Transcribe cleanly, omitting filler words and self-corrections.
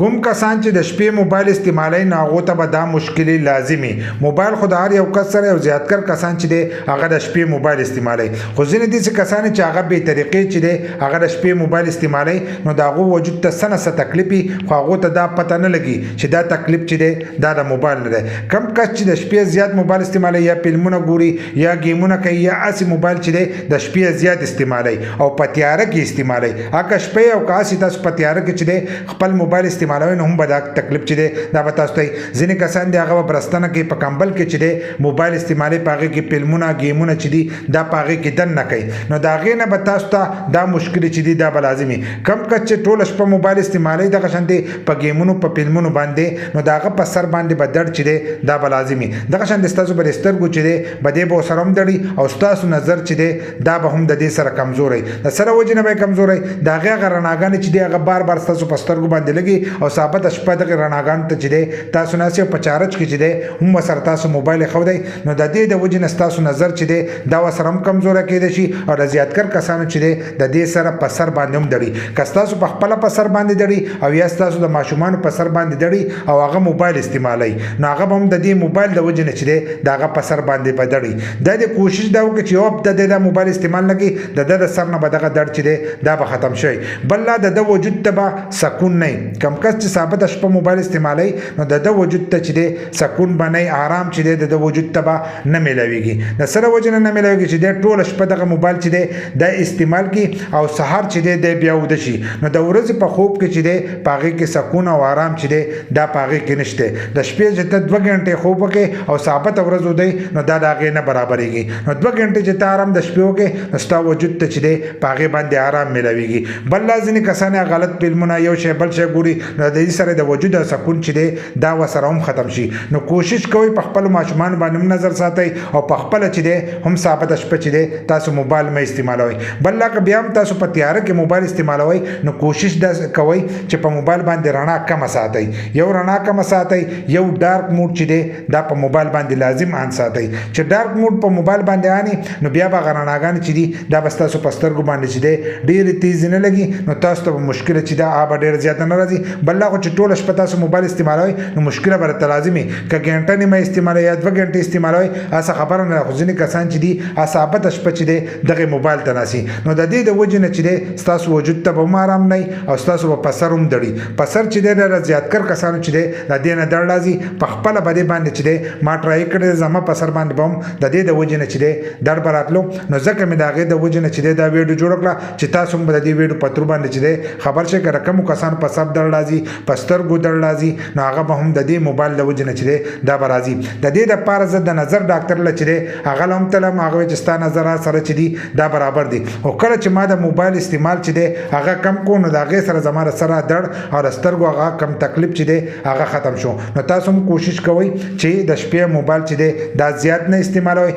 کوم کسان چې د شپې موبایل استعمالوي نو هغو ته به دا مشکل لازمي موبایل خو د هر یو کس سره یو زیاتکر کسان چې دی هغه د شپې موبایل استعمالوي خو ځینې داسې کسان چې هغه بې طریقې چې دی هغه د شپې موبایل استعمالوي نو د هغو وجود ته څه نه څه تکلیف وي خو هغو ته دا پته نه لګي چې دا تکلیف چې دی دا د موبایل نه دی کم کس چې د شپې زیات موبایل استعمالوي یا فلمونه ګوري یا ګیمونه کوي یا هسې موبایل چې دی د شپې زیات استعمالوي او په تیاره کې استعمالوي هغه شپې او که هسې تاسو په تیاره کې چې دی خپل موبایل استعمالوي نو هم به دا تکلیف چې دی دا به تاسو ته ځینې کسان دي هغه به برستنه کې په کمبل کې چې دی موبایل استعمالوي په هغې کې فلمونه ګیمونه چې دي دا په هغې کې دننه کوي نو د هغې نه به تاسو ته دا مشکل چې دي دا به لازمي کم کس چې ټوله شپه موبایل استعمالوي دغه شانتې په ګیمونو په فلمونو باندې نو د هغه په سر باندې به درد چې دی دا به لازمي دغه شانتې ستاسو به د سترګو چې دی به دې به ورسره هم دړي او ستاسو نظر چې دی دا به هم د دې سره کمزوری د سره وجې نه به یې کمزوری د هغې هغه رڼاګانې چې دی هغه بار بار ستاسو په سترګو باندې لګي او ثابته شپه دغې رڼاګانو ته چې دی تاسو ناست په چارج کې چې دی هم ورسره تاسو موبایل ایښودی نو د دې د وجې نه ستاسو نظر چې دی دا ورسره هم کمزوری کیدی شي او د زیاتکر کسانو چې دی د دې سره په سر باندې هم دړي که ستاسو په خپله په سر باندې دړي او یا ستاسو د ماشومانو په سر باندې دړي او هغه موبایل استعمالوي نو هغه به هم د دې موبایل د وجې نه چې دی د هغه په سر باندې به دړي دا د کوشش دا وکړي چې یو هفته دی دا موبایل استعمال نه کړي د ده د سر نه به دغه درد چې دی دا به ختم شوی بل لا د ده وجود ته به سکون نه کم کس چې ثابته شپه موبایل استعمالوي نو د ده وجود ته چې دی سکون به نه آرام چې دی د ده وجود ته به نه میلاویږي د سره وجې نه میلاویږي چې دی ټوله شپه دغه موبایل چې دی دا استعمال کړي او سهار چې دی دی بیا وده شي نو د ورځې په خوب کې چې دی په هغې کې سکون او آرام چې دی دا په هغې کې نشته د شپې چې ته 2 غنټې خوب وکړې او ثابته ورځ ودی نو دا د هغې نه برابرېږي نو 2 غنټې چې ته آرام د شپې وکړې نو ستا وجود ته چې دی په هغې باندې آرام میلاویږي بل لا ځینې کسان غلط فلمونه یو شی بل شی ګوري نو د دې سره د وجود او سکون چې دی دا ورسره هم ختم شي نو کوشش کوئ په خپلو ماشومانو باندې هم نظر ساتئ او په خپله چې دی هم ثابته شپه چې دی تاسو موبایل مه استعمالوئ بل لا که بیا هم تاسو په تیاره کې موبایل استعمالوئ نو کوشش دا کوئ چې په موبایل باندې رڼا کمه ساتئ یو رڼا کمه ساتئ یو ډارک موډ چې دی دا په موبایل باندې لازم آن ساتئ چې ډارک موډ په موبایل باندې آني نو بیا به هغه رڼاګانې چې دي دا به ستاسو په سترګو باندې چې دی ډېرې تیزې نه لګي نو تاسو ته به مشکله چې دا به ډېره زیاته نه راځي بل لا خو چې ټوله شپه تاسو موبایل استعمالوئ نو مشکله به درته لازمي که ګنټه نیمه استعمالوئ یا 2 غنټې استعمالوئ هسه خبره نه ده خو ځینې کسان چې دي ثابته شپه چې دی دغې موبایل ته ناستي نو د دې د وجې نه چې دی ستاسو وجود ته به هم آرام نه او ستاسو به په سر هم دړي په سر چې دی ډېره زیاتکر کسانو چې دی د دې نه درد راځي په خپله به دې باندې چې دی ما ټرای کړی زما په سر باندې به هم د دې د وجې نه چې دی درد به راتلو نو ځکه مې د هغې د وجې نه چې دی دا ویډیو جوړه کړه چې تاسو هم به د دې ویډیو په ترو باندې چې دی خبر شئ که د کومو کسانو په سر درد راځي په سترګو درد راځي نو هغه به هم د دې موبایل د وجې نه چې دی دا به راځي د دې دپاره زه د نظر ډاکټر له چې دی هغه له هم تلم هغه وایي چې ستا نظر سره چې دي دا برابر دي خو کله چې ما د موبایل استعمال چې دی هغه کم کو نو د هغې سره زما د سره درد او د سترګو هغه کم تکلیف چې دی هغه ختم شو نو تاسو هم کوشش کوئ چې د شپې موبایل چې دی دا زیات نه استعمالوئ